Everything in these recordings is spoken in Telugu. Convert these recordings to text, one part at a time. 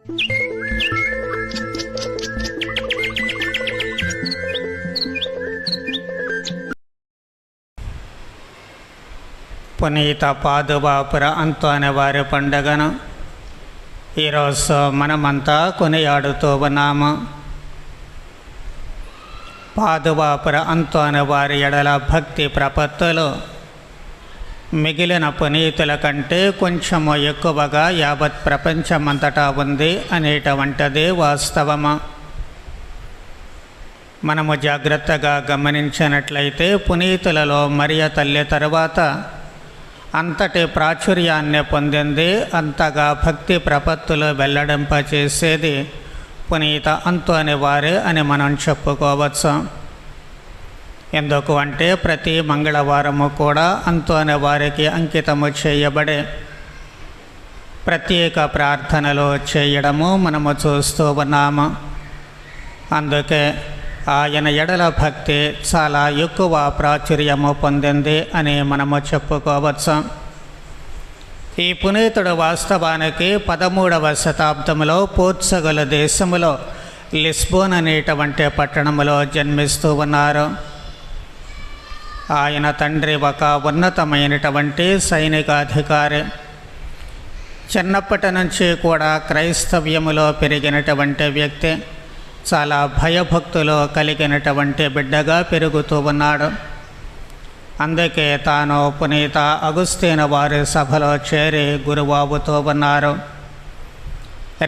పునీత పాదుబాపుర అంతోని వారి పండుగను ఈరోజు మనమంతా కొనియాడుతూ ఉన్నాము. పాదుబాపుర అంతోని వారి ఎడల భక్తి ప్రపత్తులు మిగిలిన పునీతుల కంటే కొంచెము ఎక్కువగా యావత్ ప్రపంచమంతటా ఉంది అనేటువంటిది వాస్తవము. మనము జాగ్రత్తగా గమనించినట్లయితే పునీతులలో మరియ తల్లి తరువాత అంతటి ప్రాచుర్యాన్ని పొందింది, అంతగా భక్తి ప్రపత్తులు వెల్లడింపచేసేది పునీత అంతోని వారే అని మనం చెప్పుకోవచ్చు. ఎందుకు అంటే ప్రతి మంగళవారము కూడా అంతోని వారికి అంకితము చేయబడే ప్రత్యేక ప్రార్థనలు చేయడము మనము చూస్తూ ఉన్నాము. అందుకే ఆయన ఎడల భక్తి చాలా ఎక్కువ ప్రాచుర్యము పొందింది అని మనము చెప్పుకోవచ్చు. ఈ పునీతుడు వాస్తవానికి 13వ శతాబ్దంలో పోర్చుగల్ దేశంలో లిస్బోన్ అనేటువంటి పట్టణంలో జన్మిస్తూ ఉన్నారు. ఆయన తండ్రి ఒక ఉన్నతమైనటువంటి సైనికాధికారి. చిన్నప్పటి నుంచి కూడా క్రైస్తవ్యములో పెరిగినటువంటి వ్యక్తి. చాలా భయభక్తులు కలిగినటువంటి బిడ్డగా పెరుగుతూ ఉన్నాడు. అందుకే తాను పునీత అగుస్తీను వారి సభలో చేరి గురువావుతూ ఉన్నారు.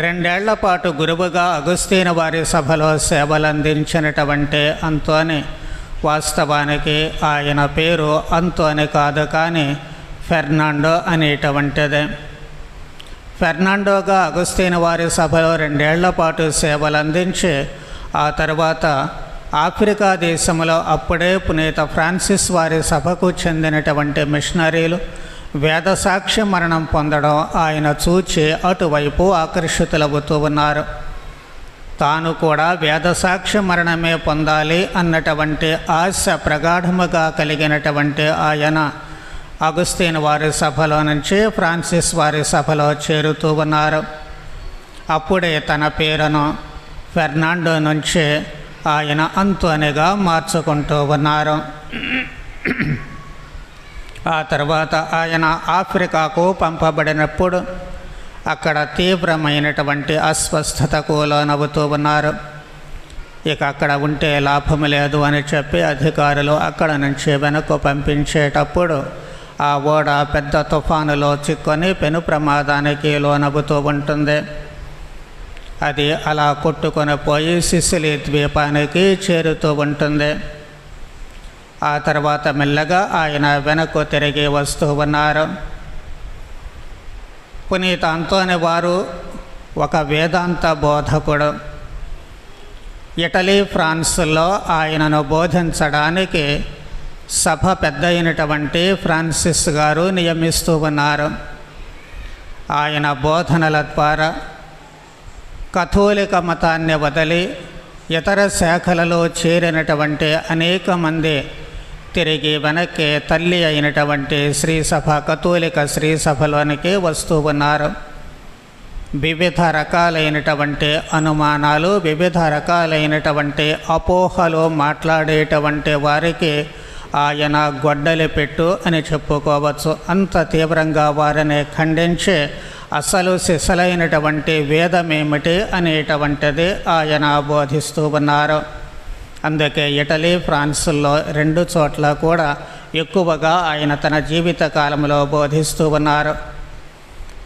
2 ఏళ్ల పాటు గురువుగా అగుస్తీను వారి సభలో సేవలందించినటువంటి అంతోని వాస్తవానికి ఆయన పేరు అంతోని కాదు, కానీ ఫెర్నాండో అనేటువంటిదే. ఫెర్నాండోగా అగుస్తీను వారి సభలో 2 ఏళ్ల పాటు సేవలు అందించి ఆ తర్వాత ఆఫ్రికా దేశంలో అప్పుడే పునీత ఫ్రాన్సిస్ వారి సభకు చెందినటువంటి మిషనరీలు వేదసాక్షి మరణం పొందడం ఆయన చూచి అటువైపు ఆకర్షితులవుతూ ఉన్నారు. తాను కూడా వేదసాక్షి మరణమే పొందాలి అన్నటువంటి ఆశ ప్రగాఢముగా కలిగినటువంటి ఆయన అగుస్తీను వారి సభలో నుంచి ఫ్రాన్సిస్ వారి సభలో చేరుతూ ఉన్నారు. అప్పుడే తన పేరును ఫెర్నాండో నుంచి ఆయన అంతోనిగా మార్చుకుంటూ ఉన్నారు. ఆ తర్వాత ఆయన ఆఫ్రికాకు పంపబడినప్పుడు అక్కడ తీవ్రమైనటువంటి అస్వస్థతకు లోనవుతూ ఉన్నారు. ఇక అక్కడ ఉంటే లాభం లేదు అని చెప్పి అధికారులు అక్కడ నుంచి వెనక్కు పంపించేటప్పుడు ఆ ఓడ పెద్ద తుఫానులో చిక్కుని పెను ప్రమాదానికి లోనవుతూ ఉంటుంది. అది అలా కొట్టుకొని పోయి సిసిలీ ద్వీపానికి చేరుతూ ఉంటుంది. ఆ తర్వాత మెల్లగా ఆయన వెనక్కు తిరిగి వస్తూ ఉన్నారు. పునీత అంతోని వారు ఒక వేదాంత బోధకుడు. ఇటలీ, ఫ్రాన్స్లో ఆయనను బోధించడానికి సభ పెద్ద అయినటువంటి ఫ్రాన్సిస్ గారు నియమిస్తూ ఉన్నారు. ఆయన బోధనల ద్వారా కథోలిక మతాన్ని వదిలి ఇతర శాఖలలో చేరినటువంటి అనేక మంది తిరిగి వెనక్కి తల్లి అయినటువంటి శ్రీసభ, కథోలిక శ్రీసభలోనికి వస్తూ ఉన్నారు. వివిధ రకాలైనటువంటి అనుమానాలు, వివిధ రకాలైనటువంటి అపోహలు మాట్లాడేటువంటి వారికి ఆయన గొడ్డలి పెట్టు అని చెప్పుకోవచ్చు. అంత తీవ్రంగా వారిని ఖండించి అసలు సిసలైనటువంటి వేదమేమిటి అనేటువంటిది ఆయన బోధిస్తూ ఉన్నారు. అందుకే ఇటలీ, ఫ్రాన్స్లో 2 చోట్ల కూడా ఎక్కువగా ఆయన తన జీవిత కాలంలో బోధిస్తూ ఉన్నారు.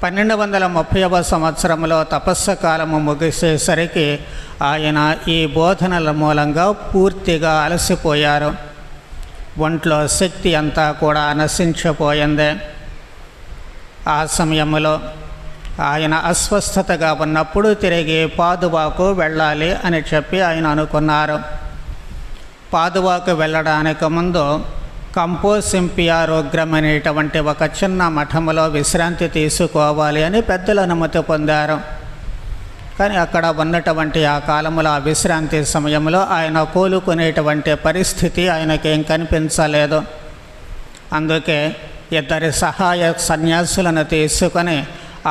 1230వ సంవత్సరంలో తపస్సు కాలము ముగిసేసరికి ఆయన ఈ బోధనల మూలంగా పూర్తిగా అలసిపోయారు. ఒంట్లో శక్తి అంతా కూడా నశించిపోయింది. ఆ సమయంలో ఆయన అస్వస్థతగా ఉన్నప్పుడు తిరిగి పాదువాకు వెళ్ళాలి అని చెప్పి ఆయన అనుకున్నారు. పాదువాకు వెళ్ళడానికి ముందు కంపో సింపియారోగ్రం అనేటువంటి ఒక చిన్న మఠములో విశ్రాంతి తీసుకోవాలి అని పెద్దల అనుమతి పొందారు. కానీ అక్కడ ఉన్నటువంటి ఆ కాలంలో ఆ విశ్రాంతి సమయంలో ఆయన కోలుకునేటువంటి పరిస్థితి ఆయనకేం కనిపించలేదు. అందుకే 2 సహాయ సన్యాసులను తీసుకొని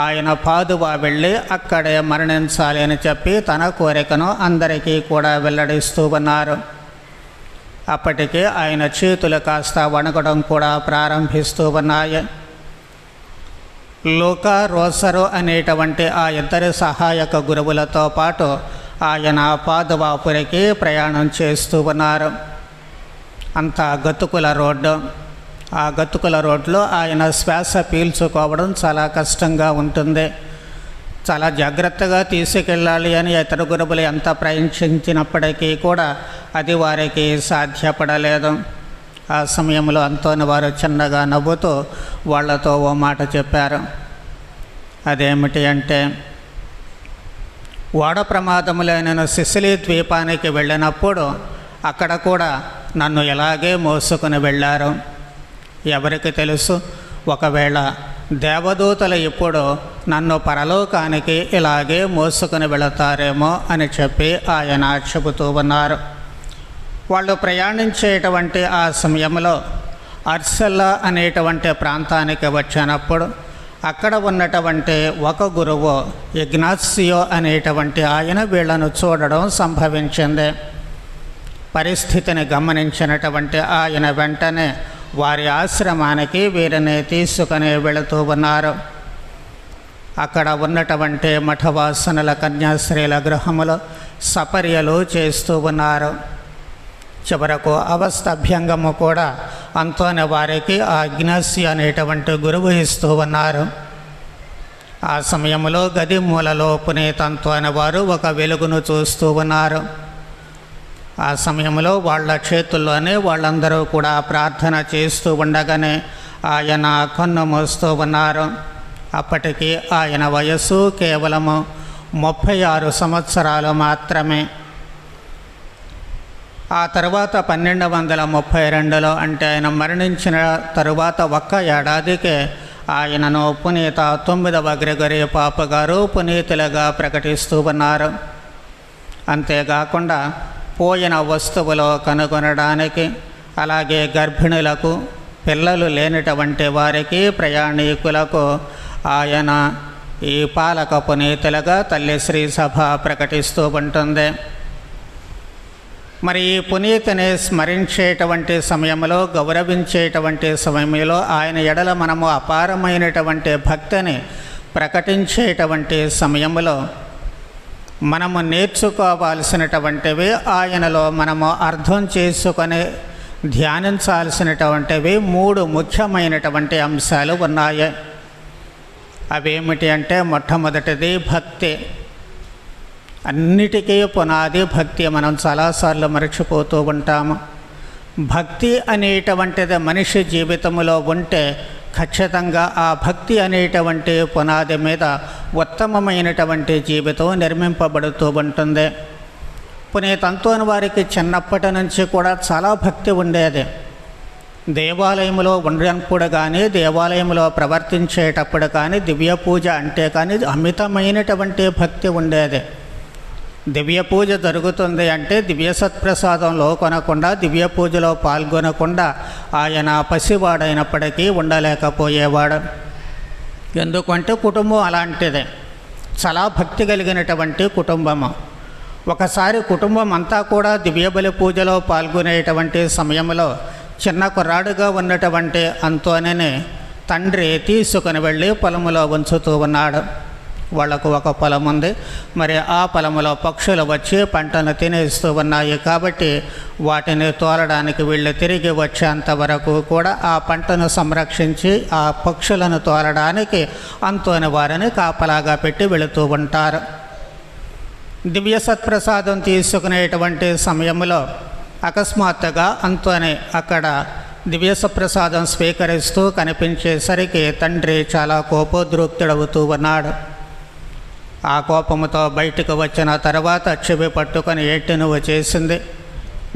ఆయన పాదువా వెళ్ళి అక్కడే మరణించాలి అని చెప్పి తన కోరికను అందరికీ కూడా వెల్లడిస్తూ ఉన్నారు. అప్పటికే ఆయన చేతులు కాస్త వణకడం కూడా ప్రారంభిస్తూ ఉన్నాయి. లూకా, రోసరు అనేటువంటి ఆ ఇద్దరు సహాయక గురువులతో పాటు ఆయన పాదువాపురికి ప్రయాణం చేస్తూ ఉన్నారు. అంతా గతుకుల రోడ్డు. ఆ గతుకుల రోడ్లో ఆయన శ్వాస పీల్చుకోవడం చాలా కష్టంగా ఉంటుంది. చాలా జాగ్రత్తగా తీసుకెళ్ళాలి అని ఇతర గురువులు ఎంత ప్రయత్నించినప్పటికీ కూడా అది వారికి సాధ్యపడలేదు. ఆ సమయంలో అంతోని వారు చిన్నగా నవ్వుతూ వాళ్లతో ఓ మాట చెప్పారు. అదేమిటి అంటే, ఓడ ప్రమాదములో నేను సిసిలీ ద్వీపానికి వెళ్ళినప్పుడు అక్కడ కూడా నన్ను ఇలాగే మోసుకుని వెళ్ళారు. ఎవరికి తెలుసు, ఒకవేళ దేవదూతలు ఇప్పుడు నన్ను పరలోకానికి ఇలాగే మోసుకుని వెళతారేమో అని చెప్పి ఆయన చెబుతూ ఉన్నారు. వాళ్ళు ప్రయాణించేటువంటి ఆ సమయంలో అర్సెల్లా అనేటువంటి ప్రాంతానికి వచ్చినప్పుడు అక్కడ ఉన్నటువంటి ఒక గురువు ఇగ్నాసియో అనేటువంటి ఆయన వీళ్లను చూడడం సంభవించింది. పరిస్థితిని గమనించినటువంటి ఆయన వెంటనే వారి ఆశ్రమానికి వీరిని తీసుకుని వెళుతూ ఉన్నారు. అక్కడ ఉన్నటువంటి మఠవాసనుల కన్యాశ్రీల గృహములో సపర్యలు చేస్తూ ఉన్నారు. చివరకు అవస్థభ్యంగము కూడా అంతోని వారికి ఆ ఇగ్నాసియో అనేటువంటి గురువు ఇస్తూ ఉన్నారు. ఆ సమయంలో గది మూలలో పునీత అంతోని వారు ఒక వెలుగును చూస్తూ ఉన్నారు. ఆ సమయంలో వాళ్ళ చేతుల్లోనే వాళ్ళందరూ కూడా ప్రార్థన చేస్తూ ఉండగానే ఆయన కన్ను మూస్తూ ఉన్నారు. అప్పటికి ఆయన వయస్సు కేవలము 36 సంవత్సరాలు మాత్రమే. ఆ తర్వాత 1232లో అంటే ఆయన మరణించిన తరువాత ఒక్క ఏడాదికే ఆయనను పునీత 9వ గ్రెగరీ పాప గారు పునీతులుగా ప్రకటిస్తూ ఉన్నారు. అంతేకాకుండా పోయిన వస్తువులు కనుగొనడానికి, అలాగే గర్భిణులకు, పిల్లలు లేనటువంటి వారికి, ప్రయాణికులకు ఆయన ఈ పాలక పునీతులుగా తల్లి శ్రీ సభ ప్రకటిస్తూ ఉంటుంది. మరి ఈ పునీతిని స్మరించేటువంటి సమయంలో, గౌరవించేటువంటి సమయంలో ఆయన ఎడల మనము అపారమైనటువంటి భక్తిని ప్రకటించేటువంటి సమయంలో మనము నేర్చుకోవాల్సినటువంటివి, ఆయనలో మనము అర్థం చేసుకొని ధ్యానించాల్సినటువంటివి 3 ముఖ్యమైనటువంటి అంశాలు ఉన్నాయి. అవేమిటి అంటే, మొట్టమొదటిది భక్తి. అన్నిటికీ పునాది భక్తి. మనం చాలాసార్లు మర్చిపోతూ ఉంటాము. భక్తి అనేటువంటిది మనిషి జీవితంలో ఉంటే ఖచ్చితంగా ఆ భక్తి అనేటువంటి పునాది మీద ఉత్తమమైనటువంటి జీవితం నిర్మింపబడుతూ ఉంటుంది. పునీత అంతోని వారికి చిన్నప్పటి నుంచి కూడా చాలా భక్తి ఉండేది. దేవాలయంలో ఉన్నప్పుడు కానీ, దేవాలయంలో ప్రవర్తించేటప్పుడు కానీ, దివ్య పూజ అంటే కానీ అమితమైనటువంటి భక్తి ఉండేది. దివ్య పూజ జరుగుతుంది అంటే దివ్య సత్ప్రసాదంలో కొనకుండా, దివ్య పూజలో పాల్గొనకుండా ఆయన పసివాడైనప్పటికీ ఉండలేకపోయేవాడు. ఎందుకంటే కుటుంబం అలాంటిదే, చాలా భక్తి కలిగినటువంటి కుటుంబము. ఒకసారి కుటుంబం అంతా కూడా దివ్యబలి పూజలో పాల్గొనేటువంటి సమయంలో చిన్న కుర్రాడుగా ఉన్నటువంటి అంతోనిని తండ్రి తీసుకుని వెళ్ళి పొలములో ఉంచుతూ ఉన్నాడు. వాళ్లకు ఒక పొలం ఉంది. మరి ఆ పొలములో పక్షులు వచ్చి పంటను తినేస్తూ ఉన్నాయి. కాబట్టి వాటిని తోలడానికి వీళ్ళు తిరిగి వచ్చేంత వరకు కూడా ఆ పంటను సంరక్షించి ఆ పక్షులను తోలడానికి అంతోని వారిని కాపలాగా పెట్టి వెళుతూ ఉంటారు. దివ్య సత్ప్రసాదం తీసుకునేటువంటి సమయంలో అకస్మాత్తుగా అంతోని అక్కడ దివ్య సత్ప్రసాదం స్వీకరిస్తూ కనిపించేసరికి తండ్రి చాలా కోపోద్రిక్తుడవుతూ ఉన్నాడు. ఆ కోపముతో బయటకు వచ్చిన తర్వాత చెవి పట్టుకొని, ఏంటి నువ్వు చేసింది,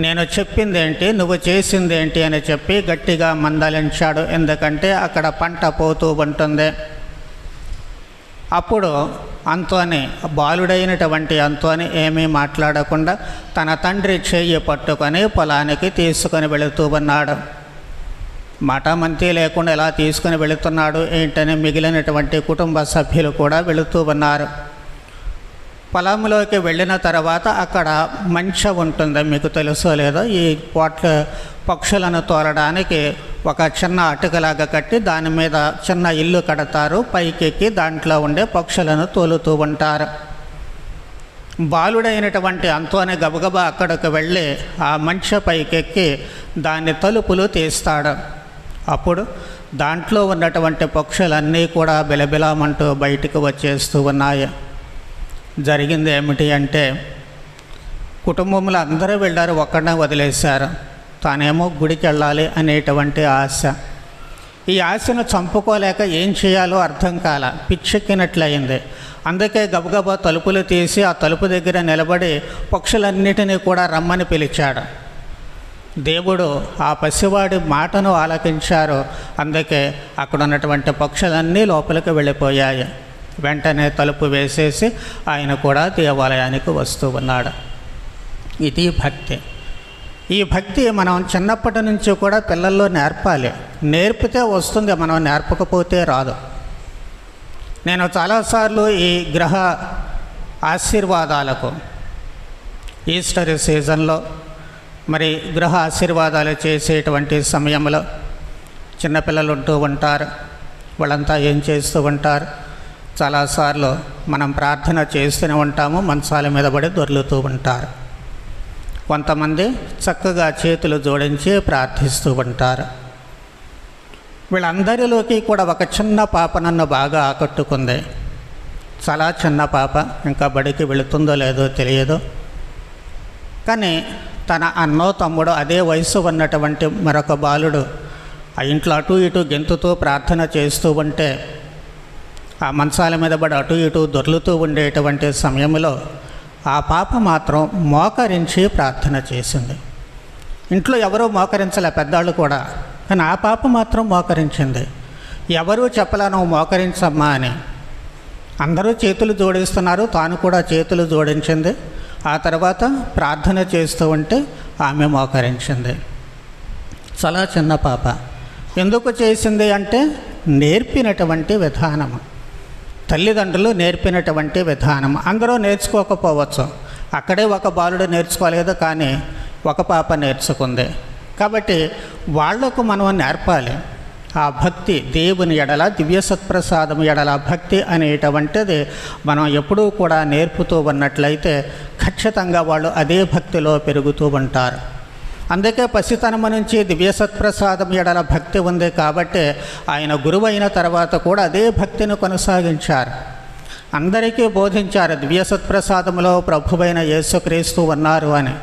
నేను చెప్పిందేంటి, నువ్వు చేసిందేంటి అని చెప్పి గట్టిగా మందలించాడు. ఎందుకంటే అక్కడ పంట పోతూ ఉంటుంది. అప్పుడు అంతోని, బాలుడైనటువంటి అంతోని ఏమీ మాట్లాడకుండా తన తండ్రి చెయ్యి పట్టుకొని పొలానికి తీసుకొని వెళుతూ ఉన్నాడు. మాటామంతి లేకుండా ఎలా తీసుకుని వెళుతున్నాడు ఏంటని మిగిలినటువంటి కుటుంబ సభ్యులు కూడా వెళుతూ ఉన్నారు. పొలంలోకి వెళ్ళిన తర్వాత అక్కడ మంచె ఉంటుంది, మీకు తెలుసో లేదో. ఈ పక్షులను తోలడానికి ఒక చిన్న అటుకలాగా కట్టి దాని మీద చిన్న ఇల్లు కడతారు. పైకెక్కి దాంట్లో ఉండే పక్షులను తోలుతూ ఉంటారు. బాలుడైనటువంటి అంతోని గబగబా అక్కడికి వెళ్ళి ఆ మంచె పైకెక్కి దాని తలుపులు తీస్తాడు. అప్పుడు దాంట్లో ఉన్నటువంటి పక్షులన్నీ కూడా బిలబిలామంటూ బయటికి వచ్చేస్తూ ఉన్నాయి. జరిగింది ఏమిటి అంటే, కుటుంబంలో అందరూ వెళ్ళారు, ఒక్కడనే వదిలేశారు. తానేమో గుడికి వెళ్ళాలి అనేటువంటి ఆశ. ఈ ఆశను చంపుకోలేక ఏం చేయాలో అర్థం కాల, పిచ్చెక్కినట్లయింది. అందుకే గబగబా తలుపులు తీసి ఆ తలుపు దగ్గర నిలబడి పక్షులన్నిటినీ కూడా రమ్మని పిలిచాడు. దేవుడు ఆ పసివాడి మాటను ఆలకించారు. అందుకే అక్కడ ఉన్నటువంటి పక్షులన్నీ లోపలికి వెళ్ళిపోయాయి. వెంటనే తలుపు వేసేసి ఆయన కూడా దేవాలయానికి వస్తూ ఉన్నాడు. ఇది భక్తి. ఈ భక్తి మనం చిన్నప్పటి నుంచి కూడా పిల్లల్లో నేర్పాలి. నేర్పితే వస్తుంది, మనం నేర్పకపోతే రాదు. నేను చాలాసార్లు ఈ గ్రహ ఆశీర్వాదాలకు, ఈస్టర్ సీజన్లో మరి గృహ ఆశీర్వాదాలు చేసేటువంటి సమయంలో చిన్నపిల్లలు ఉంటూ ఉంటారు. వాళ్ళంతా ఏం చేస్తూ ఉంటారు, చాలాసార్లు మనం ప్రార్థన చేస్తూనే ఉంటాము, మంచాల మీద పడి దొర్లుతూ ఉంటారు. కొంతమంది చక్కగా చేతులు జోడించి ప్రార్థిస్తూ ఉంటారు. వీళ్ళందరిలోకి కూడా ఒక చిన్న పాప నన్ను బాగా ఆకట్టుకుంది. చాలా చిన్న పాప, ఇంకా బడికి వెళుతుందో లేదో తెలియదు. కానీ తన అన్నో తమ్ముడు అదే వయసు ఉన్నటువంటి మరొక బాలుడు ఆ ఇంట్లో అటు ఇటు గెంతుతూ ప్రార్థన చేస్తూ ఉంటే, ఆ మంచాల మీద పడి అటు ఇటు దొర్లుతూ ఉండేటువంటి సమయంలో ఆ పాప మాత్రం మోకరించి ప్రార్థన చేసింది. ఇంట్లో ఎవరూ మోకరించలే, పెద్దాళ్ళు కూడా. కానీ ఆ పాప మాత్రం మోకరించింది. ఎవరూ చెప్పలే నువ్వు మోకరించమ్మా అని. అందరూ చేతులు జోడిస్తున్నారు, తాను కూడా చేతులు జోడించింది. ఆ తర్వాత ప్రార్థన చేస్తూ ఉంటే ఆమె మోకరించింది. చాలా చిన్న పాప. ఎందుకు చేసింది అంటే నేర్పినటువంటి విధానము, తల్లిదండ్రులు నేర్పినటువంటి విధానం. అందరూ నేర్చుకోకపోవచ్చు, అక్కడే ఒక బాలుడు నేర్చుకోలేదు, కానీ ఒక పాప నేర్చుకుంది. కాబట్టి వాళ్లకు మనం నేర్పాలి ఆ భక్తి. దేవుని ఎడల, దివ్య సత్ప్రసాదం ఎడల భక్తి అనేటువంటిది మనం ఎప్పుడూ కూడా నేర్పుతూ ఉన్నట్లయితే ఖచ్చితంగా వాళ్ళు అదే భక్తిలో పెరుగుతూ ఉంటారు. అందుకే పసితనము నుంచి దివ్య సత్ప్రసాదం ఎడల భక్తి ఉంది కాబట్టి ఆయన గురువు అయిన తర్వాత కూడా అదే భక్తిని కొనసాగించారు. అందరికీ బోధించారు దివ్య సత్ప్రసాదంలో ప్రభువైన యేసుక్రీస్తు ఉన్నారు అని.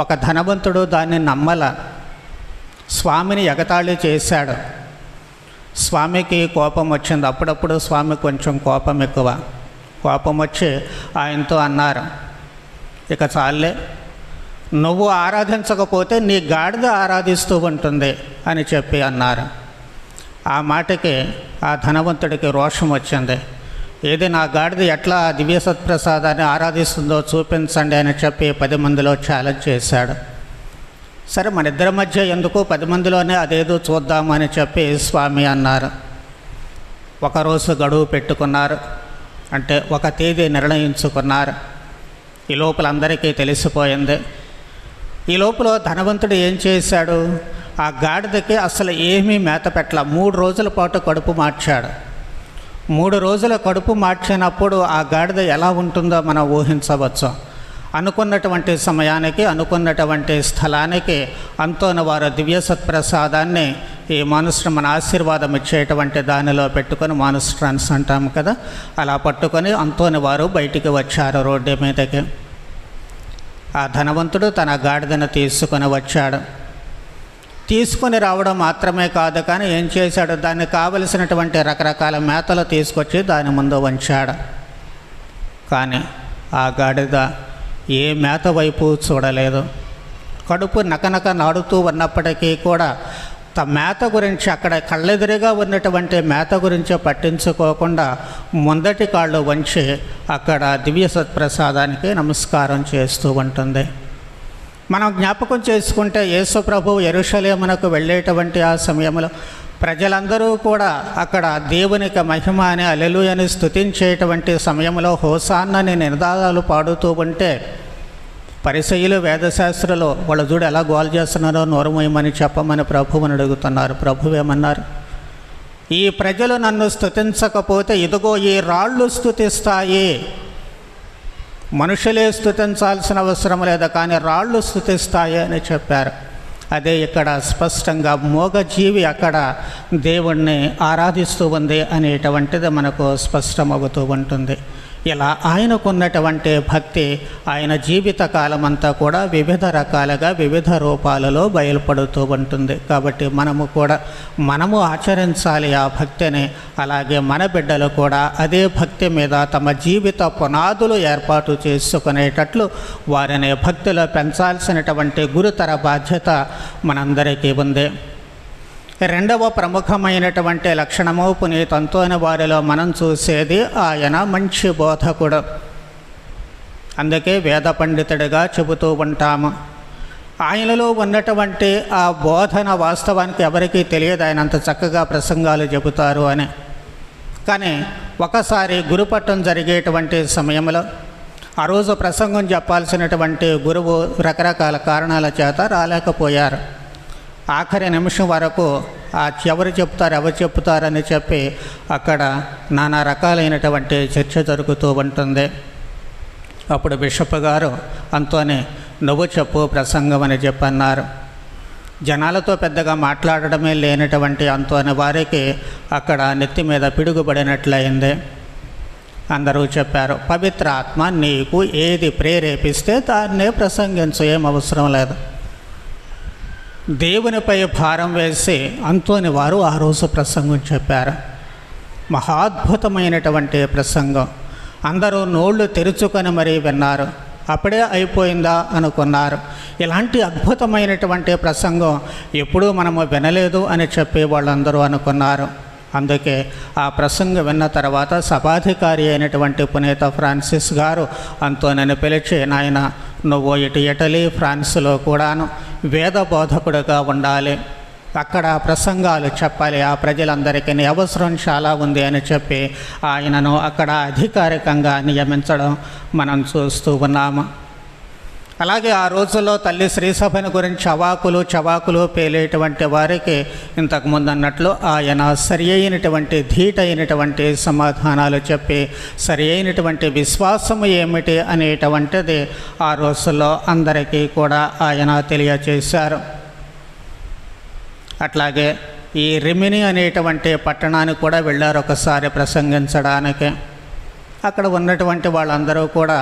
ఒక ధనవంతుడు దాన్ని నమ్మల, స్వామిని ఎగతాళి చేశాడు. స్వామికి కోపం వచ్చింది. అప్పుడప్పుడు స్వామి కొంచెం కోపం ఎక్కువ. కోపం వచ్చి ఆయనతో అన్నారు, ఇక చాలే, నువ్వు ఆరాధించకపోతే నీ గాడిద ఆరాధిస్తూ ఉంటుంది అని చెప్పి అన్నారు. ఆ మాటకి ఆ ధనవంతుడికి రోషం వచ్చింది. ఏది నా గాడిద ఎట్లా దివ్య సత్ప్రసాదాన్ని ఆరాధిస్తుందో చూపించండి అని చెప్పి 10 మందిలో ఛాలెంజ్ చేశాడు. సరే, మన ఇద్దరి మధ్య ఎందుకు, 10 మందిలోనే అదేదో చూద్దాము అని చెప్పి స్వామి అన్నారు. ఒకరోజు గడువు పెట్టుకున్నారు, అంటే ఒక తేదీ నిర్ణయించుకున్నారు. ఈ లోపల అందరికీ తెలిసిపోయింది. ఈ లోపల ధనవంతుడు ఏం చేశాడు, ఆ గాడిదకి అసలు ఏమీ మేత పెట్టల. 3 రోజుల పాటు కడుపు మార్చాడు. 3 రోజుల కడుపు మార్చినప్పుడు ఆ గాడిద ఎలా ఉంటుందో మనం ఊహించవచ్చు. అనుకున్నటువంటి సమయానికి, అనుకున్నటువంటి స్థలానికి అంతోని వారు దివ్య సత్ప్రసాదాన్ని ఈ మన ఆశీర్వాదం ఇచ్చేటువంటి దానిలో పెట్టుకొని, మానుస్ట్రాన్స్ అంటాము కదా, అలా పట్టుకొని అంతోని వారు బయటికి వచ్చారు రోడ్డు మీదకి. ఆ ధనవంతుడు తన గాడిదను తీసుకొని వచ్చాడు. తీసుకొని రావడం మాత్రమే కాదు, కానీ ఏం చేశాడు, దాన్ని కావలసినటువంటి రకరకాల మేతలు తీసుకొచ్చి దాని ముందు ఉంచాడు. కానీ ఆ గాడిద ఏ మేత వైపు చూడలేదు. కడుపు నకనక నాడుతూ ఉన్నప్పటికీ కూడా మేత గురించి, అక్కడ కళ్ళెదురుగా ఉన్నటువంటి మేత గురించి పట్టించుకోకుండా ముందటి కాళ్ళు వంచి అక్కడ దివ్య సత్ప్రసాదానికి నమస్కారం చేస్తూ ఉంటుంది. మనం జ్ఞాపకం చేసుకుంటే యేసు ప్రభువు యెరూషలేమునకు వెళ్ళేటువంటి ఆ సమయంలో ప్రజలందరూ కూడా అక్కడ దేవునికి మహిమ అని హల్లెలూయా అని స్తుతించేటువంటి సమయంలో హోసాన్నని నినాదాలు పాడుతూ ఉంటే పరిసయ్యులు వేదశాస్త్రులు వాళ్ళ చూడు ఎలా గోల్ చేస్తున్నారో నోరుమోయమని చెప్పమని ప్రభువుని అడుగుతున్నారు. ప్రభువేమన్నారు? ఈ ప్రజలు నన్ను స్తుతించకపోతే ఇదిగో ఈ రాళ్ళు స్తుతిస్తాయి. మనుషులే స్తుతించాల్సిన అవసరం లేదు, కానీ రాళ్ళు స్తుతిస్తాయి అని చెప్పారు. అదే ఇక్కడ స్పష్టంగా మూగజీవి అక్కడ దేవుణ్ణి ఆరాధిస్తూ ఉంది అనేటువంటిది మనకు స్పష్టమవుతూ ఉంటుంది. ఇలా ఆయనకున్నటువంటి భక్తి ఆయన జీవిత కాలమంతా కూడా వివిధ రకాలుగా వివిధ రూపాలలో బయలుపడుతూ ఉంటుంది. కాబట్టి మనము ఆచరించాలి ఆ భక్తిని. అలాగే మన బిడ్డలు కూడా అదే భక్తి మీద తమ జీవిత పునాదులు ఏర్పాటు చేసుకునేటట్లు వారిని భక్తిలో పెంచాల్సినటువంటి గురుతర బాధ్యత మనందరికీ ఉంది. రెండవ ప్రముఖమైనటువంటి లక్షణము పునీత అంతోని వారిలో మనం చూసేది ఆయన మంచి బోధకుడు. అందుకే వేద పండితుడిగా చెబుతూ ఉంటాము. ఆయనలో ఉన్నటువంటి ఆ బోధన వాస్తవానికి ఎవరికీ తెలియదు, ఆయన అంత చక్కగా ప్రసంగాలు చెబుతారు అని. కానీ ఒకసారి గురుపట్టం జరిగేటువంటి సమయంలో ఆ రోజు ప్రసంగం చెప్పాల్సినటువంటి గురువు రకరకాల కారణాల చేత రాలేకపోయారు. ఆఖరి నిమిషం వరకు ఎవరు చెప్తారని చెప్పి అక్కడ నానా రకాలైనటువంటి చర్చ జరుగుతూ ఉంటుంది. అప్పుడు బిషప్ గారు అంతోని నువ్వు చెప్పు ప్రసంగం అని చెప్పన్నారు. జనాలతో పెద్దగా మాట్లాడడమే లేనటువంటి అంతోని వారికి అక్కడ నెత్తి మీద పిడుగుపడినట్లయింది. అందరూ చెప్పారు, పవిత్ర ఆత్మ నీకు ఏది ప్రేరేపిస్తే దాన్నే ప్రసంగించు, ఏం అవసరం లేదు. దేవునిపై భారం వేసి అంతోని వారు ఆ రోజు ప్రసంగం చెప్పారు. మహాద్భుతమైనటువంటి ప్రసంగం. అందరూ నోళ్ళు తెరుచుకొని మరీ విన్నారు. అప్పుడే అయిపోయిందా అనుకున్నారు. ఇలాంటి అద్భుతమైనటువంటి ప్రసంగం ఎప్పుడూ మనము వినలేదు అని చెప్పి వాళ్ళందరూ అనుకున్నారు. అందుకే ఆ ప్రసంగం విన్న తర్వాత సభాధికారి అయినటువంటి పునీత ఫ్రాన్సిస్ గారు అంతోనని పిలిచి, నాయన నువ్వు ఇటలీ ఫ్రాన్స్లో కూడాను వేద బోధకుడుగా ఉండాలి, అక్కడ ప్రసంగాలు చెప్పాలి, ఆ ప్రజలందరికీ అవసరం చాలా ఉంది అని చెప్పి ఆయనను అక్కడ అధికారికంగా నియమించడం మనం చూస్తూ ఉన్నాము. అలాగే ఆ రోజుల్లో తల్లి శ్రీసభని గురించి చవాకులు పేలేటువంటి వారికి ఇంతకుముందు అన్నట్లు ఆయన సరి అయినటువంటి ధీటైనటువంటి సమాధానాలు చెప్పి సరి అయినటువంటి విశ్వాసము ఏమిటి అనేటువంటిది ఆ రోజుల్లో అందరికీ కూడా ఆయన తెలియచేశారు. అట్లాగే ఈ రిమిని అనేటువంటి పట్టణానికి కూడా వెళ్ళారు ఒకసారి ప్రసంగించడానికి. అక్కడ ఉన్నటువంటి వాళ్ళందరూ కూడా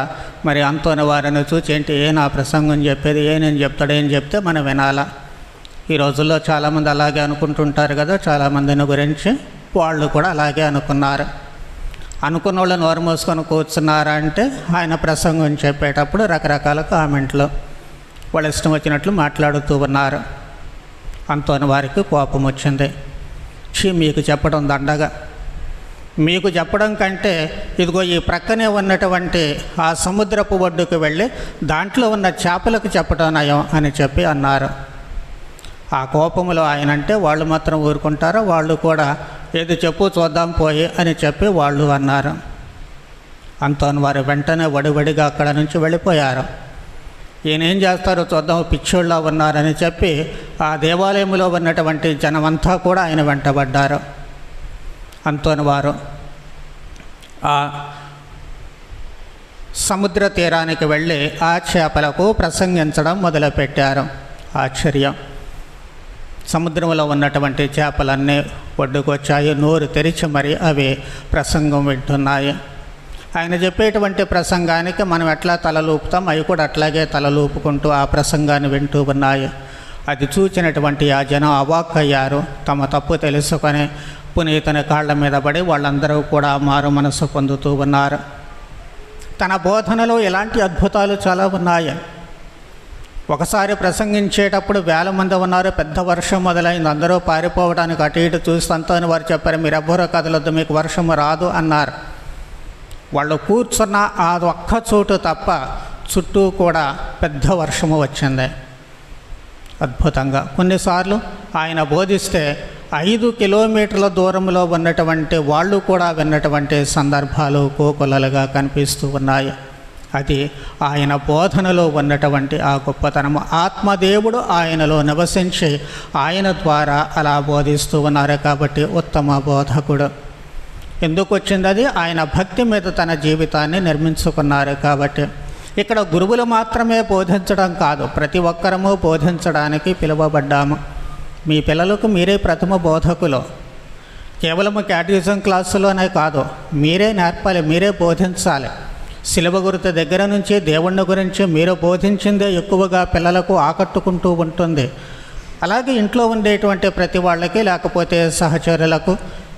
మరి అంతోని వారిని చూసి ఏంటి నా ప్రసంగం చెప్పేది, నేను చెప్తే మనం వినాలా. ఈ రోజుల్లో చాలామంది అలాగే అనుకుంటుంటారు కదా, చాలామందిని గురించి వాళ్ళు కూడా అలాగే అనుకున్నారు. అనుకున్న వాళ్ళు నోరు మూసుకొని కూర్చున్నారా అంటే ఆయన ప్రసంగం చెప్పేటప్పుడు రకరకాల కామెంట్లు వాళ్ళు ఇష్టం వచ్చినట్లు మాట్లాడుతూ ఉన్నారు. అంతోని వారికి కోపం వచ్చింది. మీకు చెప్పడం దండగా, మీకు చెప్పడం కంటే ఇదిగో ఈ ప్రక్కనే ఉన్నటువంటి ఆ సముద్రపు ఒడ్డుకు వెళ్ళి దాంట్లో ఉన్న చేపలకు చెప్పడం నయం అని చెప్పి అన్నారు. ఆ కోపంలో ఆయన అంటే వాళ్ళు మాత్రం ఊరుకుంటారో, వాళ్ళు కూడా ఏది చెప్పు చూద్దాం పోయి అని చెప్పి వాళ్ళు అన్నారు. అంతోని వారు వెంటనే వడివడిగా అక్కడ నుంచి వెళ్ళిపోయారు. ఈయన ఏం చేస్తారో చూద్దాం, పిచ్చోళ్ళ ఉన్నారని చెప్పి ఆ దేవాలయంలో ఉన్నటువంటి జనమంతా కూడా ఆయన వెంటబడ్డారు. అంతోని వారు ఆ సముద్ర తీరానికి వెళ్ళి ఆ చేపలకు ప్రసంగించడం మొదలుపెట్టారు. ఆశ్చర్యం! సముద్రంలో ఉన్నటువంటి చేపలన్నీ ఒడ్డుకొచ్చాయి, నోరు తెరిచి మరి అవి ప్రసంగం వింటున్నాయి. ఆయన చెప్పేటువంటి ప్రసంగానికి మనం ఎట్లా తలలూపుతాం, అవి కూడా అట్లాగే తలలూపుకుంటూ ఆ ప్రసంగాన్ని వింటూ ఉన్నాయి. అది చూచినటువంటి ఆ జనం అవాక్కయ్యారు. తమ తప్పు తెలుసుకొని పునీతుని కాళ్ళ మీద పడి వాళ్ళందరూ కూడా మారు మనసు పొందుతూ ఉన్నారు. తన బోధనలో ఇలాంటి అద్భుతాలు చాలా ఉన్నాయి. ఒకసారి ప్రసంగించేటప్పుడు 1000 మంది ఉన్నారు. పెద్ద వర్షం మొదలైంది. అందరూ పారిపోవడానికి అటు ఇటు చూసి అని వారు చెప్పారు, మీరెవ్వరూ కదలొద్దు, మీకు వర్షం రాదు అన్నారు. వాళ్ళు కూర్చున్న ఆ ఒక్క చోటు తప్ప చుట్టూ కూడా పెద్ద వర్షము వచ్చింది. అద్భుతంగా కొన్నిసార్లు ఆయన బోధిస్తే 5 కిలోమీటర్ల దూరంలో ఉన్నటువంటి వాళ్ళు కూడా విన్నటువంటి సందర్భాలు కోకొల్లలుగా కనిపిస్తూ ఉన్నాయి. అది ఆయన బోధనలో ఉన్నటువంటి ఆ గొప్పతనము. ఆత్మదేవుడు ఆయనలో నివసించి ఆయన ద్వారా అలా బోధిస్తూ ఉన్నారు కాబట్టి ఉత్తమ బోధకుడు. ఎందుకు వచ్చింది అది? ఆయన భక్తి మీద తన జీవితాన్ని నిర్మించుకున్నారు కాబట్టి. ఇక్కడ గురువులు మాత్రమే బోధించడం కాదు, ప్రతి ఒక్కరము బోధించడానికి పిలువబడ్డాము. మీ పిల్లలకు మీరే ప్రథమ బోధకులు. కేవలము క్యాటగిజం క్లాసులోనే కాదు, మీరే నేర్పాలి, మీరే బోధించాలి. శిలువ గుర్తు దగ్గర నుంచి దేవుణ్ణి గురించి మీరు బోధించిందే ఎక్కువగా పిల్లలకు ఆకట్టుకుంటూ ఉంటుంది. అలాగే ఇంట్లో ఉండేటువంటి ప్రతి వాళ్ళకి, లేకపోతే సహచరులకు,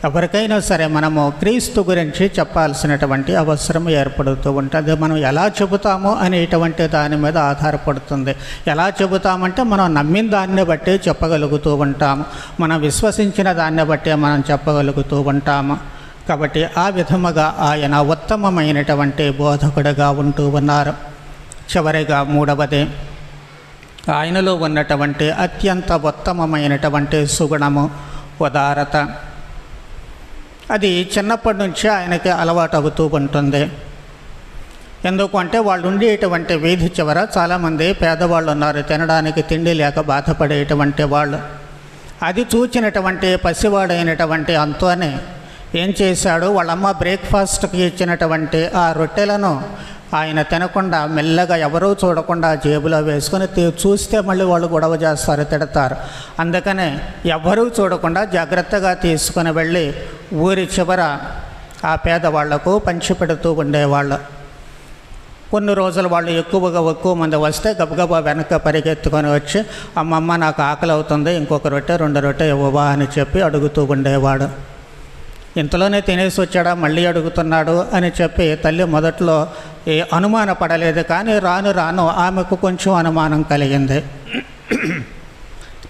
ఎవరికైనా సరే మనము క్రీస్తు గురించి చెప్పాల్సినటువంటి అవసరం ఏర్పడుతూ ఉంటుంది. మనం ఎలా చెబుతామో అనేటువంటి దాని మీద ఆధారపడుతుంది. ఎలా చెబుతామంటే మనం నమ్మిన దాన్ని బట్టి చెప్పగలుగుతూ ఉంటాము, మనం విశ్వసించిన దాన్ని బట్టి మనం చెప్పగలుగుతూ ఉంటాము. కాబట్టి ఆ విధముగా ఆయన ఉత్తమమైనటువంటి బోధకుడిగా ఉంటూ ఉన్నారు. చివరిగా మూడవది, ఆయనలో ఉన్నటువంటి అత్యంత ఉత్తమమైనటువంటి సుగుణము ఉదారత. అది చిన్నప్పటి నుంచి ఆయనకి అలవాటు అవుతూ ఉంటుంది. ఎందుకంటే వాళ్ళు ఉండేటువంటి వీధి చివర చాలామంది పేదవాళ్ళు ఉన్నారు, తినడానికి తిండి లేక బాధపడేటువంటి వాళ్ళు. అది చూచినటువంటి పసివాడైనటువంటి అంతోనే ఏం చేశాడు, వాళ్ళమ్మ బ్రేక్ఫాస్ట్కి ఇచ్చినటువంటి ఆ రొట్టెలను ఆయన తినకుండా మెల్లగా ఎవరూ చూడకుండా జేబులో వేసుకొని చూస్తే మళ్ళీ వాళ్ళు గొడవ చేస్తారు, తిడతారు. అందుకనే ఎవరూ చూడకుండా జాగ్రత్తగా తీసుకుని వెళ్ళి ఊరి చివర ఆ పేదవాళ్లకు పంచిపెడుతూ ఉండేవాళ్ళు. కొన్ని రోజులు వాళ్ళు ఎక్కువ మంది వస్తే గబగబా వెనక పరిగెత్తుకొని వచ్చి, అమ్మమ్మ నాకు ఆకలి అవుతుంది, ఇంకొక రొట్టె 2 రొట్టె ఇవ్వవా అని చెప్పి అడుగుతూ ఉండేవాడు. ఇంతలోనే తినేసి వచ్చాడా మళ్ళీ అడుగుతున్నాడు అని చెప్పి తల్లి మొదట్లో అనుమాన పడలేదు. కానీ రాను రాను ఆమెకు కొంచెం అనుమానం కలిగింది.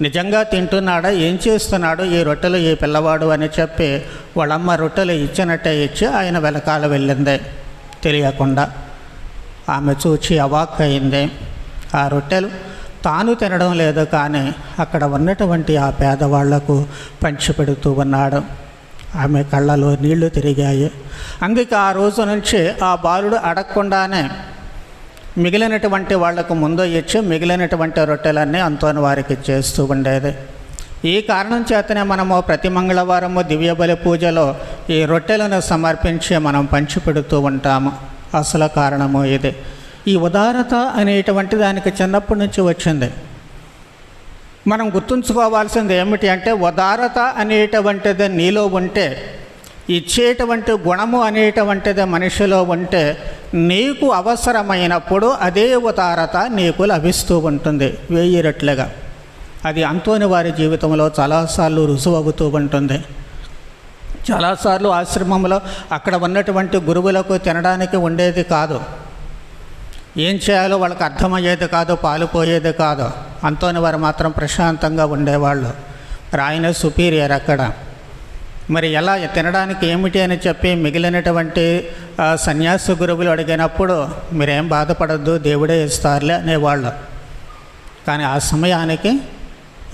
నిజంగా తింటున్నాడా, ఏం చేస్తున్నాడు ఈ రొట్టెలు ఈ పిల్లవాడు అని చెప్పి వాళ్ళమ్మ రొట్టెలు ఇచ్చినట్టే ఇచ్చి ఆయన వెనకాల వెళ్ళింది తెలియకుండా. ఆమె చూచి అవాక్కయింది. ఆ రొట్టెలు తాను తినడం లేదు, కానీ అక్కడ ఉన్నటువంటి ఆ పేదవాళ్లకు పంచిపెడుతూ ఉన్నాడు. ఆమె కళ్ళలో నీళ్లు తిరిగాయి. అందుకే ఆ రోజు నుంచి ఆ బాలుడు అడగకుండానే మిగిలినటువంటి వాళ్లకు ముందు ఇచ్చి మిగిలినటువంటి రొట్టెలన్నీ అంతోని వారికి చేస్తూ ఉండేది. ఈ కారణం చేతనే మనము ప్రతి మంగళవారము దివ్య బలి పూజలో ఈ రొట్టెలను సమర్పించి మనం పంచిపెడుతూ ఉంటాము. అసలు కారణము ఇది. ఈ ఉదారత అనేటువంటి దానికి చిన్నప్పటి నుంచి వచ్చింది. మనం గుర్తుంచుకోవాల్సింది ఏమిటి అంటే, ఉదారత అనేటువంటిది నీలో ఉంటే, ఇచ్చేటువంటి గుణము అనేటువంటిది మనిషిలో ఉంటే, నీకు అవసరమైనప్పుడు అదే ఉదారత నీకు లభిస్తూ ఉంటుంది 1000 రెట్లుగా. అది అంతోని వారి జీవితంలో చాలాసార్లు రుజువు అవుతూ ఉంటుంది. చాలాసార్లు ఆశ్రమంలో అక్కడ ఉన్నటువంటి గురువులకు తినడానికి ఉండేది కాదు, ఏం చేయాలో వాళ్ళకి అర్థమయ్యేది కాదు, పాలుపోయేది కాదు. అంతోని వారు మాత్రం ప్రశాంతంగా ఉండేవాళ్ళు. ఆయన సుపీరియర్ అక్కడ. మరి ఎలా తినడానికి ఏమిటి అని చెప్పి మిగిలినటువంటి సన్యాసి గురువులు అడిగినప్పుడు మీరేం బాధపడద్దు, దేవుడే ఇస్తారులే అనేవాళ్ళు. కానీ ఆ సమయానికి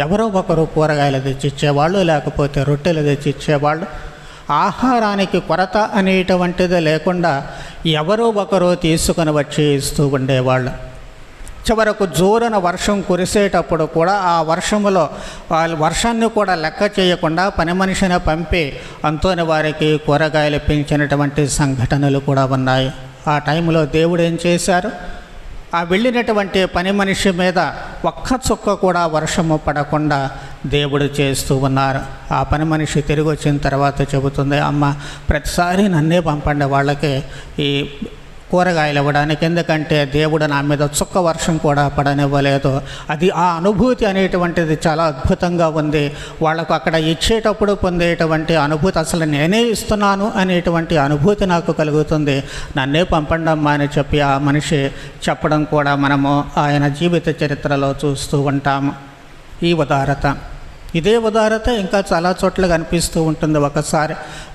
ఎవరో ఒకరు కూరగాయలు తెచ్చిచ్చేవాళ్ళు, లేకపోతే రొట్టెలు తెచ్చిచ్చేవాళ్ళు. ఆహారానికి కొరత అనేటువంటిది లేకుండా ఎవరో ఒకరు తీసుకుని వచ్చి ఇస్తూ ఉండేవాళ్ళు. చివరకు జోరున వర్షం కురిసేటప్పుడు కూడా ఆ వర్షంలో వర్షాన్ని కూడా లెక్క చేయకుండా పని మనిషిని పంపి అంతోని వారికి కూరగాయలు పెంచినటువంటి సంఘటనలు కూడా ఉన్నాయి. ఆ టైంలో దేవుడు ఏం చేశారు, ఆ వెళ్ళినటువంటి పని మనిషి మీద ఒక్క చుక్క కూడా వర్షము పడకుండా దేవుడు చేస్తూ ఉన్నారు. ఆ పని మనిషి తిరిగి వచ్చిన తర్వాత చెబుతుంది, అమ్మ ప్రతిసారి నన్నే పంపండి వాళ్ళకి ఈ కూరగాయలు ఇవ్వడానికి, ఎందుకంటే దేవుడు నా మీద చుక్క వర్షం కూడా పడనివ్వలేదు. అది ఆ అనుభూతి అనేటువంటిది చాలా అద్భుతంగా ఉంది. వాళ్ళకు అక్కడ ఇచ్చేటప్పుడు పొందేటువంటి అనుభూతి, అసలు నేనే ఇస్తున్నాను అనేటువంటి అనుభూతి నాకు కలుగుతుంది, నన్నే పంపండమ్మా అని చెప్పి ఆ మనిషి చెప్పడం కూడా మనము ఆయన జీవిత చరిత్రలో చూస్తూ ఉంటాము. ఈ ఉదారత, ఇదే ఉదారత ఇంకా చాలా చోట్ల కనిపిస్తూ ఉంటుంది. ఒకసారి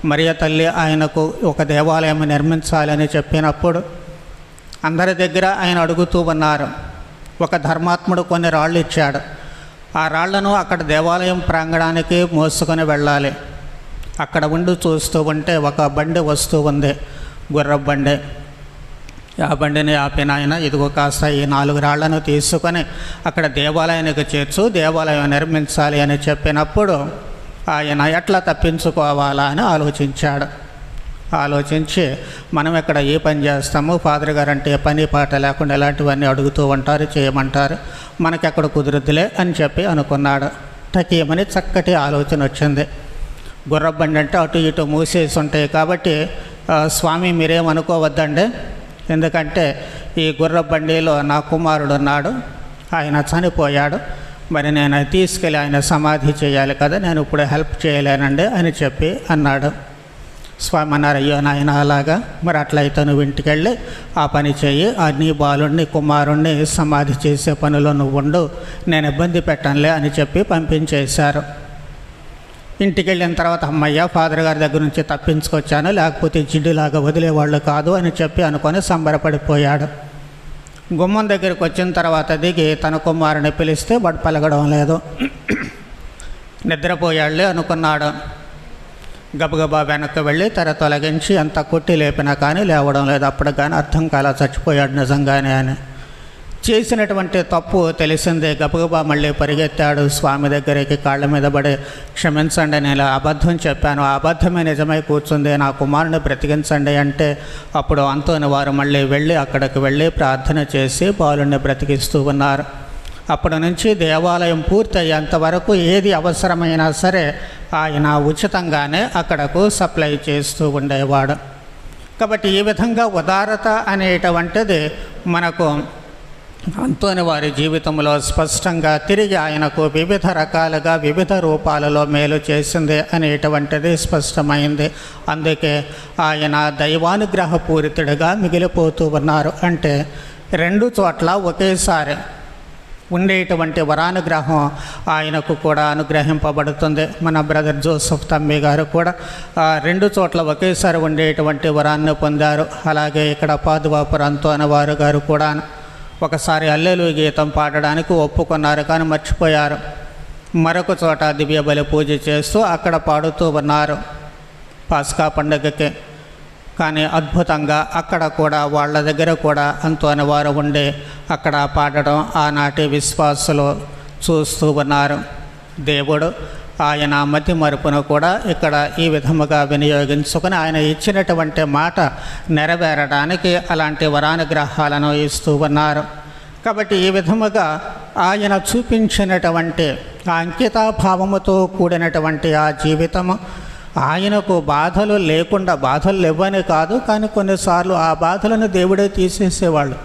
మరియ తల్లి ఆయనకు ఒక దేవాలయం నిర్మించాలని చెప్పినప్పుడు అందరి దగ్గర ఆయన అడుగుతూ ఉన్నారు. ఒక ధర్మాత్ముడు కొన్ని రాళ్ళు ఇచ్చాడు. ఆ రాళ్లను అక్కడ దేవాలయం ప్రాంగణానికి మోసుకొని వెళ్ళాలి. అక్కడ ఉండి చూస్తూ ఉంటే ఒక బండి వస్తూ ఉంది, గుర్రపు బండి. ఆ బండిని ఆపిన ఆయన, ఇదిగో కాస్త ఈ 4 రాళ్లను తీసుకొని అక్కడ దేవాలయానికి చేర్చు, దేవాలయం నిర్మించాలి అని చెప్పినప్పుడు ఆయన ఎట్లా తప్పించుకోవాలా అని ఆలోచించాడు. ఆలోచించి, మనం ఇక్కడ ఏ పని చేస్తాము, ఫాదర్ గారు అంటే పని పాట లేకుండా ఇలాంటివన్నీ అడుగుతూ ఉంటారు, చేయమంటారు, మనకెక్కడ కుదురుద్దులే అని చెప్పి అనుకున్నాడు. టకీమని చక్కటి ఆలోచన వచ్చింది. గుర్రబండి అంటే అటు ఇటు మూసేసి ఉంటాయి కాబట్టి, స్వామి మీరేమనుకోవద్దండి, ఎందుకంటే ఈ గుర్రబండిలో నా కుమారుడు ఉన్నాడు, ఆయన చనిపోయాడు, మరి నేను తీసుకెళ్ళి ఆయన సమాధి చేయాలి కదా, నేను ఇప్పుడు హెల్ప్ చేయలేనండి అని చెప్పి అన్నాడు. స్వామి అన్నారు, అయ్యో నాయన అలాగా, మరి అట్లయితే నువ్వు ఇంటికి వెళ్ళి ఆ పని చేయి, ఆ నీ బాలుడిని కుమారుణ్ణి సమాధి చేసే పనిలో నువ్వు ఉండు, నేను ఇబ్బంది పెట్టనులే అని చెప్పి పంపించేశారు. ఇంటికి వెళ్ళిన తర్వాత, అమ్మయ్య ఫాదర్ గారి దగ్గర నుంచి తప్పించుకొచ్చాను, లేకపోతే జిడ్డులాగా వదిలేవాళ్ళు కాదు అని చెప్పి అనుకొని సంబరపడిపోయాడు. గుమ్మం దగ్గరికి వచ్చిన తర్వాత దిగి తన కుమారుని పిలిస్తే వాడు పలకడం లేదు. నిద్రపోయాళ్ళే అనుకున్నాడు. గబగబా వెనక్కి వెళ్ళి తెర తొలగించి అంత కొట్టి లేపినా కానీ లేవడం లేదు. అప్పుడు కానీ అర్థం కాలా చచ్చిపోయాడు నిజంగానే అని. చేసినటువంటి తప్పు తెలిసిందే. గబగబా మళ్ళీ పరిగెత్తాడు స్వామి దగ్గరికి, కాళ్ళ మీద పడి, క్షమించండి, నేను అబద్ధం చెప్పాను, ఆ అబద్ధమే నిజమై కూర్చుంది, నా కుమారుని బ్రతికించండి అంటే అప్పుడు అంతోని వారు మళ్ళీ వెళ్ళి అక్కడికి వెళ్ళి ప్రార్థన చేసి బాలుని బ్రతికిస్తూ ఉన్నారు. అప్పటి నుంచి దేవాలయం పూర్తయ్యేంత వరకు ఏది అవసరమైనా సరే ఆయన ఉచితంగానే అక్కడకు సప్లై చేస్తూ ఉండేవాడు. కాబట్టి ఈ విధంగా ఉదారత అనేటువంటిది మనకు అంతోని వారి జీవితంలో స్పష్టంగా తిరిగి ఆయనకు వివిధ రకాలుగా వివిధ రూపాలలో మేలు చేసింది అనేటువంటిది స్పష్టమైంది. అందుకే ఆయన దైవానుగ్రహపూరితుడిగా మిగిలిపోతూ ఉన్నారు. అంటే 2 చోట్ల ఒకేసారి ఉండేటువంటి వరానుగ్రహం ఆయనకు కూడా అనుగ్రహింపబడుతుంది. మన బ్రదర్ జోసెఫ్ తమ్మి గారు కూడా 2 చోట్ల ఒకేసారి ఉండేటువంటి వరాన్ని పొందారు. అలాగే ఇక్కడ పాదువాపురం అంతోని వారు గారు కూడా ఒకసారి హల్లెలూయా గీతం పాడడానికి ఒప్పుకున్నారు, కానీ మర్చిపోయారు. మరొక చోట దివ్య బలి పూజ చేస్తూ అక్కడ పాడుతూ ఉన్నారు పాస్కా పండుగకి. కానీ అద్భుతంగా అక్కడ కూడా వాళ్ళ దగ్గర కూడా అంతోని వారు ఉండి అక్కడ పాడడం ఆనాటి విశ్వాసులు చూస్తూ ఉన్నారు. దేవుడు ఆయన మతి మరుపును కూడా ఇక్కడ ఈ విధముగా వినియోగించుకొని ఆయన ఇచ్చినటువంటి మాట నెరవేరడానికి అలాంటి వరానుగ్రహాలను ఇస్తూ ఉన్నారు. కాబట్టి ఈ విధముగా ఆయన చూపించినటువంటి ఆ అంకితాభావముతో కూడినటువంటి ఆ జీవితము, ఆయనకు బాధలు లేకుండా, బాధలు లేవని కాదు, కానీ కొన్నిసార్లు ఆ బాధలను దేవుడే తీసేసేవాళ్ళు.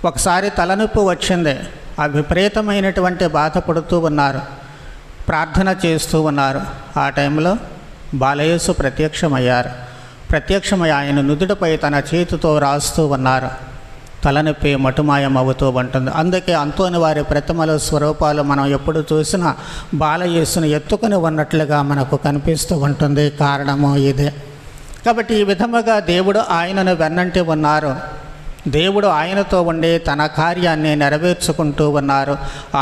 ఒకసారి తలనొప్పి వచ్చింది, ఆ విపరీతమైనటువంటి బాధపడుతూ ఉన్నారు, ప్రార్థన చేస్తూ ఉన్నారు. ఆ టైంలో బాలయేసు ప్రత్యక్షమై ఆయన నుదుటిపై తన చేతితో రాస్తూ ఉన్నారు. తలనొప్పి మటుమాయం అవుతూ ఉంటుంది. అందుకే అంతోని వారి ప్రతిమల స్వరూపాలు మనం ఎప్పుడు చూసినా బాలయేసును ఎత్తుకొని ఉన్నట్లుగా మనకు కనిపిస్తూ ఉంటుంది. కారణము ఇదే. కాబట్టి ఈ విధముగా దేవుడు ఆయనను వెన్నంటి ఉన్నారు. దేవుడు ఆయనతో ఉండి తన కార్యాన్ని నెరవేర్చుకుంటూ ఉన్నారు.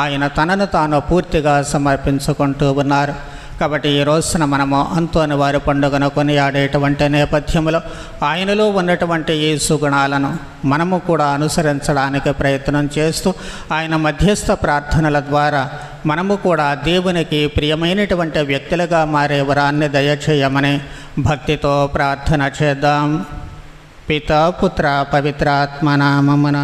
ఆయన తనను తాను పూర్తిగా సమర్పించుకుంటూ ఉన్నారు. కాబట్టి ఈ రోజున మనము అంతోని వారి పండుగను కొనియాడేటువంటి నేపథ్యంలో ఆయనలో ఉన్నటువంటి ఈ సుగుణాలను మనము కూడా అనుసరించడానికి ప్రయత్నం చేస్తూ ఆయన మధ్యస్థ ప్రార్థనల ద్వారా మనము కూడా దేవునికి ప్రియమైనటువంటి వ్యక్తులుగా మారే వరాన్ని దయచేయమని భక్తితో ప్రార్థన చేద్దాం. పితా పుత్ర పవిత్రాత్మ నామమున.